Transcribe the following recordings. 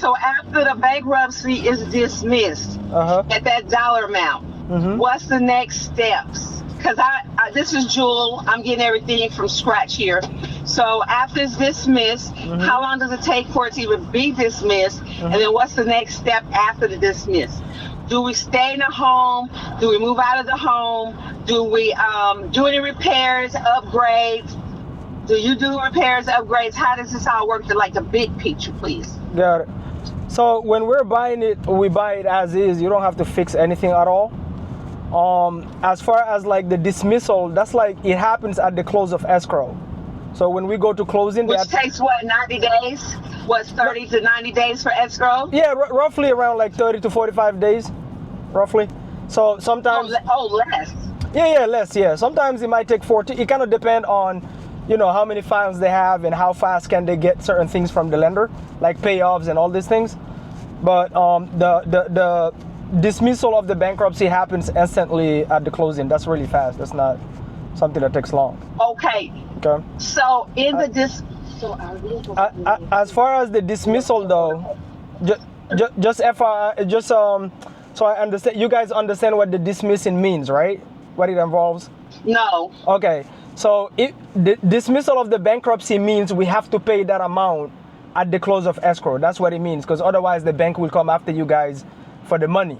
So after the bankruptcy is dismissed at that dollar amount, what's the next steps? Because I this is Jewel. I'm getting everything from scratch here. So after it's dismissed, how long does it take for it to even be dismissed? And then what's the next step after the dismiss? Do we stay in the home? Do we move out of the home? Do we do any repairs, upgrades? Do you do repairs, upgrades? How does this all work to like the big picture, please? Got it. So when we're buying it, we buy it as is. You don't have to fix anything at all. As far as like the dismissal, that's like it happens at the close of escrow. So when we go to closing, which takes what, 90 days? What's 30 to 90 days for escrow? Yeah, roughly around like 30 to 45 days, roughly. So sometimes. Less. Yeah, less. Yeah, sometimes it might take 40. It kind of depend on, you know, how many files they have and how fast can they get certain things from the lender, like payoffs and all these things. But the dismissal of the bankruptcy happens instantly at the closing. That's really fast. That's not something that takes long. Okay. So in the as far as the dismissal though, just so I understand, you guys understand what the dismissing means, right? What it involves? No. Okay. So the dismissal of the bankruptcy means we have to pay that amount at the close of escrow. That's what it means, because otherwise the bank will come after you guys for the money.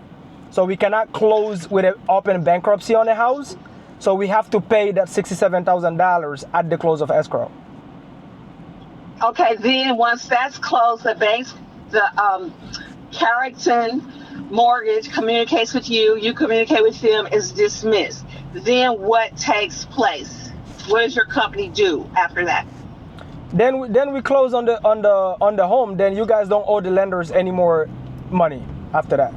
So we cannot close with an open bankruptcy on a house. So we have to pay that $67,000 at the close of escrow. Okay, then once that's closed, the Carrington Mortgage communicates with you, you communicate with them, is dismissed. Then what takes place? What does your company do after that? Then we close on the home. Then you guys don't owe the lenders any more money after that.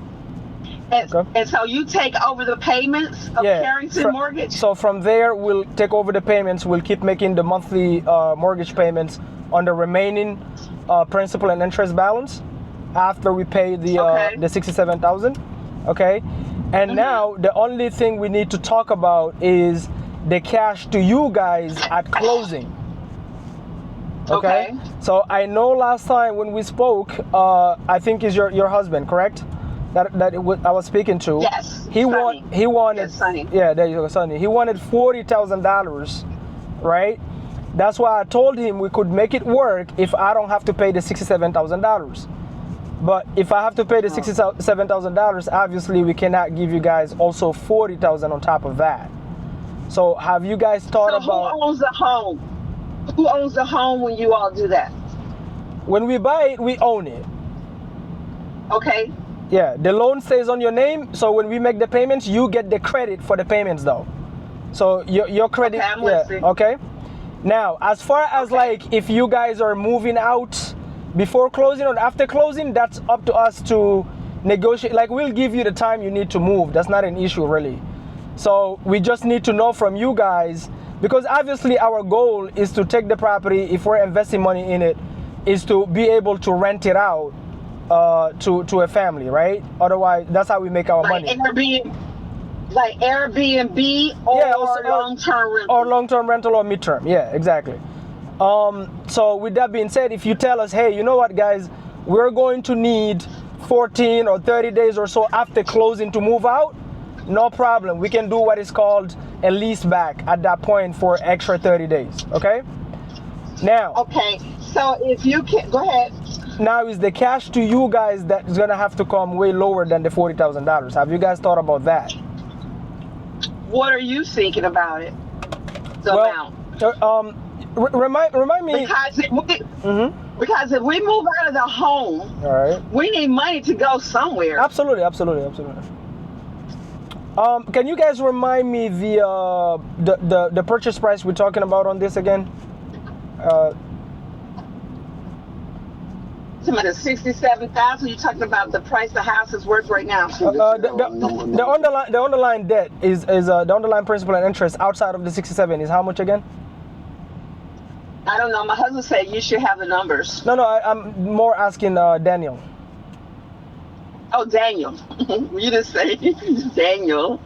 And so you take over the payments of Carrington Mortgage? So from there, we'll take over the payments. We'll keep making the monthly mortgage payments on the remaining principal and interest balance after we pay the $67,000. Okay. And now the only thing we need to talk about is the cash to you guys at closing. Okay. So I know last time when we spoke, I think is your husband, correct? That I was speaking to. Yes. He wanted. Yes, Sonny. Yeah, there you go, Sonny. He wanted $40,000, right? That's why I told him we could make it work if I don't have to pay the $67,000. But if I have to pay the $67,000, obviously we cannot give you guys also $40,000 on top of that. So have you guys thought about? Who owns the home? Who owns the home when you all do that? When we buy it, we own it. Okay. Yeah, the loan stays on your name. So when we make the payments, you get the credit for the payments, though. So your credit. Okay, I'm listening. Okay. Now, as far as like if you guys are moving out before closing or after closing, that's up to us to negotiate. Like we'll give you the time you need to move. That's not an issue really. So we just need to know from you guys, because obviously our goal is to take the property, if we're investing money in it, is to be able to rent it out to a family, right? Otherwise, that's how we make our money. Like Airbnb or long-term rental? Or long-term rental or midterm, yeah, exactly. So with that being said, if you tell us, hey, you know what, guys, we're going to need 14 or 30 days or so after closing to move out, no problem. We can do what is called a lease back at that point for extra 30 days, okay? Now. Okay, so if you can, go ahead. Now is the cash to you guys that is gonna have to come way lower than the $40,000. Have you guys thought about that? What are you thinking about it? The amount. Remind me. Because if we move out of the home, all right, we need money to go somewhere. Absolutely. Can you guys remind me the purchase price we're talking about on this again? About the $67,000. You're talking about the price the house is worth right now. The underlying debt is the underlying principal and interest outside of the 67 is how much again? I don't know. My husband said you should have the numbers. No, I'm more asking Daniel. Oh, Daniel. You didn't say Daniel.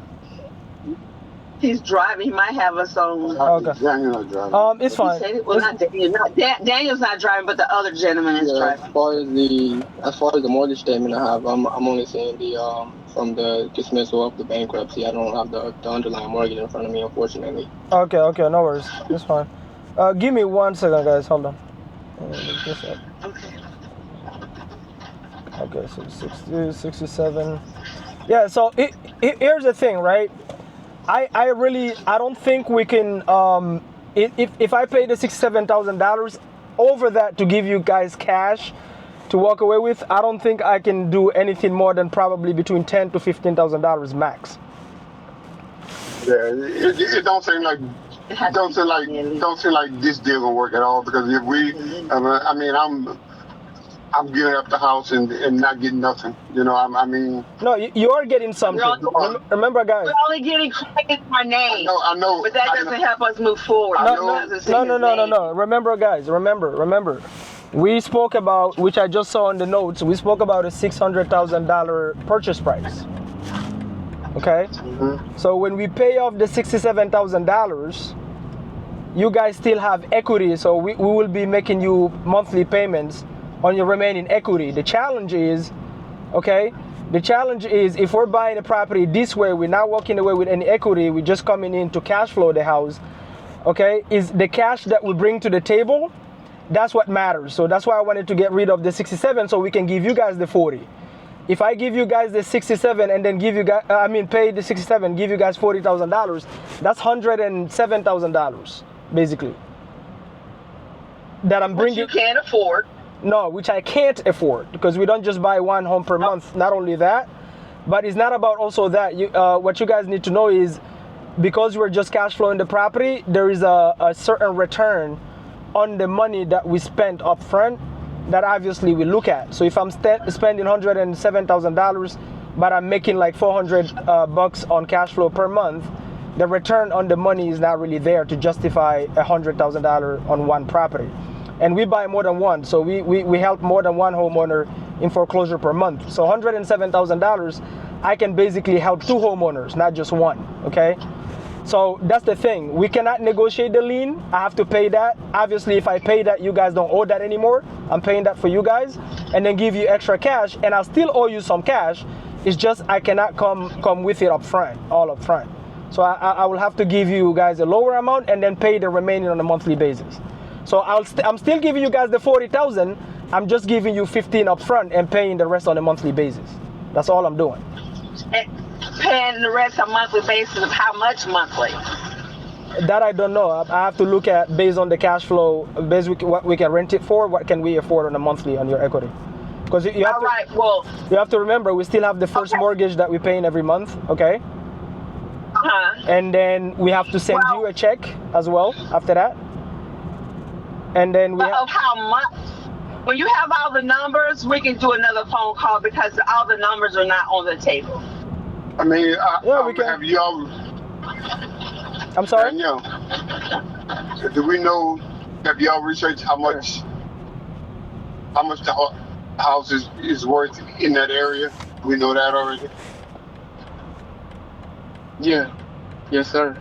he's driving. He might have us on. Okay. Daniel's not driving. It's fine. Well, not Daniel. Daniel's not driving, but the other gentleman is driving. As far as the mortgage statement I have, I'm only seeing the from the dismissal of the bankruptcy. I don't have the underlying mortgage in front of me, unfortunately. Okay, no worries. It's fine. Give me 1 second, guys. Hold on. Okay. Okay, so 60, 67. Yeah, so here's the thing, right? I don't think we can, if I pay the $67,000 over that to give you guys cash to walk away with, I don't think I can do anything more than probably between $10,000 to $15,000 max. Yeah, it don't seem like this deal gonna work at all, because if we, I'm giving up the house and not getting nothing. No, you are getting something. Remember, guys. We're only getting credit for our name. I know. But that doesn't help us move forward. No. Remember, guys. Remember. We spoke about, which I just saw in the notes, we spoke about a $600,000 purchase price. Okay? Mm-hmm. So when we pay off the $67,000, you guys still have equity, so we will be making you monthly payments on your remaining equity. The challenge is, if we're buying a property this way, we're not walking away with any equity, we're just coming in to cash flow the house, is the cash that we bring to the table. That's what matters. So that's why I wanted to get rid of the 67 so we can give you guys the 40. If I give you guys the 67 and then pay the 67, give you guys $40,000, that's $107,000 basically. That I'm bringing. Which you can't afford. No, which I can't afford, because we don't just buy one home per month. Not only that, but it's not about also that. What you guys need to know is, because we're just cash flowing the property, there is a certain return on the money that we spent up front that obviously we look at. So if I'm spending $107,000, but I'm making like $400 on cash flow per month, the return on the money is not really there to justify $100,000 on one property. And we buy more than one, so we help more than one homeowner in foreclosure per month. So $107,000, I can basically help two homeowners, not just one, okay? So that's the thing. We cannot negotiate the lien. I have to pay that. Obviously, if I pay that, you guys don't owe that anymore. I'm paying that for you guys, and then give you extra cash, and I'll still owe you some cash. It's just I cannot come with it all up front. So I will have to give you guys a lower amount and then pay the remaining on a monthly basis. So I'm still giving you guys the $40,000. I'm just giving you 15 up front and paying the rest on a monthly basis. That's all I'm doing. Paying the rest on a monthly basis of how much monthly? That I don't know. I have to look at based on the cash flow, what we can rent it for, what can we afford on a monthly on your equity. Because you have to remember, we still have the first mortgage that we're paying every month, okay? And then we have to send you a check as well after that. And then of how much? When you have all the numbers, we can do another phone call because all the numbers are not on the table. I mean, we can. Have y'all? I'm sorry. Danielle, do we know? Have y'all researched how much the house is worth in that area? Do we know that already? Yeah. Yes, sir.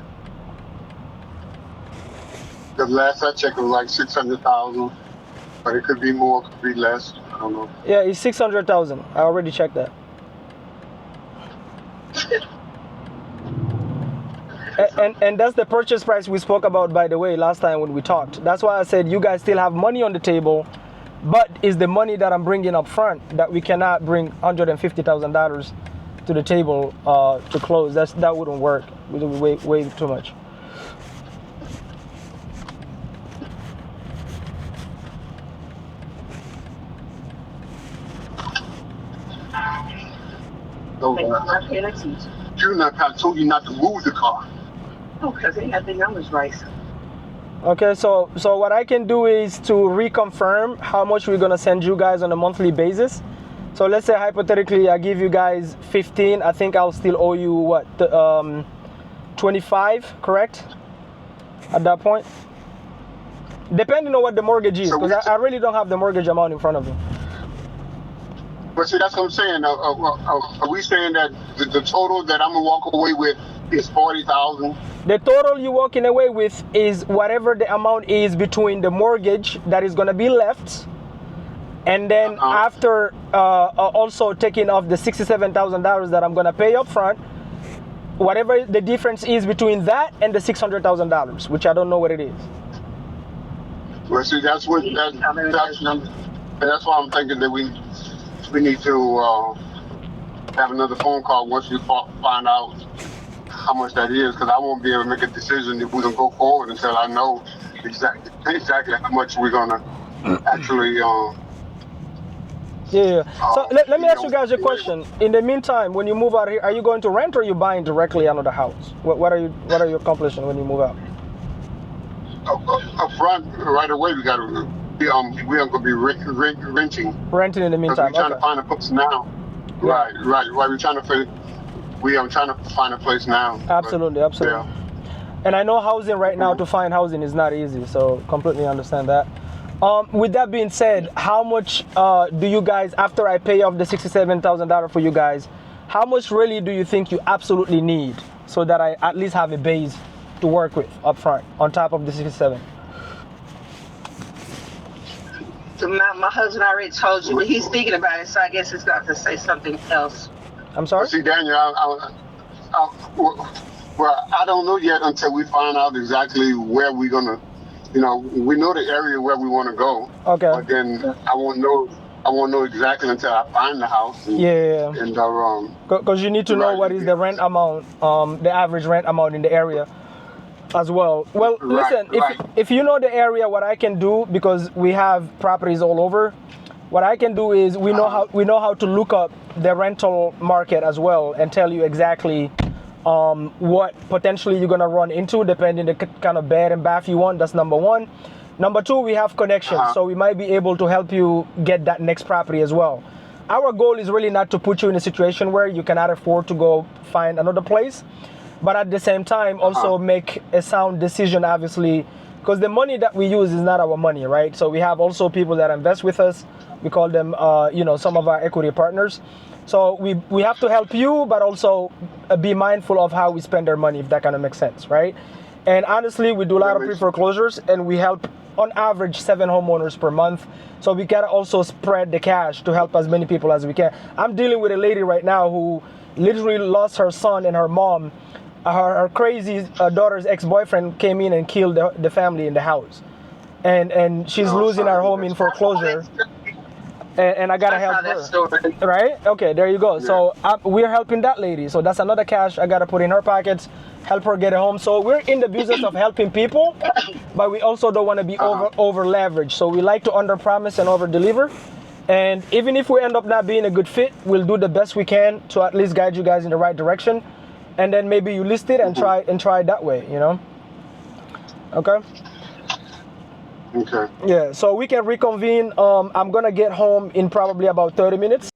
Because last I checked, it was like 600,000, but it could be more, could be less. I don't know. Yeah, it's 600,000. I already checked that. And that's the purchase price we spoke about, by the way, last time when we talked. That's why I said you guys still have money on the table, but it's the money that I'm bringing up front that we cannot bring $150,000 to the table to close. That wouldn't work. It would be way too much. I told you not to move the car. Oh, because they have the numbers right. Okay, so what I can do is to reconfirm how much we're gonna send you guys on a monthly basis. So let's say hypothetically I give you guys 15. I think I'll still owe you what, 25, correct? At that point, depending on what the mortgage is, because I really don't have the mortgage amount in front of me. But see, that's what I'm saying. Are we saying that the total that I'm gonna walk away with It's 40,000. The total you're walking away with is whatever the amount is between the mortgage that is going to be left, and then after also taking off the $67,000 that I'm going to pay up front, whatever the difference is between that and the $600,000, which I don't know what it is. Well, see, that's why I'm thinking that we need to have another phone call once we find out how much that is, because I won't be able to make a decision if we're gonna go forward until I know exactly how much we're gonna actually. Yeah. So let me ask you guys a question. In the meantime, when you move out here, are you going to rent or are you buying directly another house? What are you accomplishing when you move out? Up front, right away, we are gonna be renting. Renting in the meantime. We're trying to find a place now. Yeah. Right. We're trying to find a place now. Absolutely. Yeah. And I know housing right now, to find housing is not easy, so completely understand that. With that being said, how much do you guys, after I pay off the $67,000 for you guys, how much really do you think you absolutely need so that I at least have a base to work with up front on top of the 67? So my husband already told you, but he's thinking about it, so I guess he's got to say something else. I'm sorry? See, Daniel, well, I don't know yet until we find out exactly where we're gonna. We know the area where we want to go. Okay. But then I won't know exactly until I find the house. And, And because you need to know what is the rent amount, the average rent amount in the area as well. Well, listen, if you know the area, what I can do, because we have properties all over, what I can do is we know how to look up the rental market as well and tell you exactly what potentially you're gonna run into depending the kind of bed and bath you want. That's number one. Number two, we have connections, so we might be able to help you get that next property as well. Our goal is really not to put you in a situation where you cannot afford to go find another place, but at the same time also make a sound decision, obviously, because the money that we use is not our money, right? So we have also people that invest with us. We call them some of our equity partners. So we have to help you, but also be mindful of how we spend our money, if that kind of makes sense, right? And honestly, we do a lot of pre-foreclosures, and we help on average 7 homeowners per month. So we gotta also spread the cash to help as many people as we can. I'm dealing with a lady right now who literally lost her son and her mom. Her crazy daughter's ex-boyfriend came in and killed the family in the house. And she's losing her home in foreclosure. And I gotta help her, right? Okay, there you go. Yeah. So we're helping that lady. So that's another cash I gotta put in her pockets, help her get a home. So we're in the business of helping people, but we also don't want to be over leveraged. So we like to under promise and over deliver. And even if we end up not being a good fit, we'll do the best we can to at least guide you guys in the right direction. And then maybe you list it and try it that way. Okay. Okay. Yeah, so we can reconvene. I'm gonna get home in probably about 30 minutes.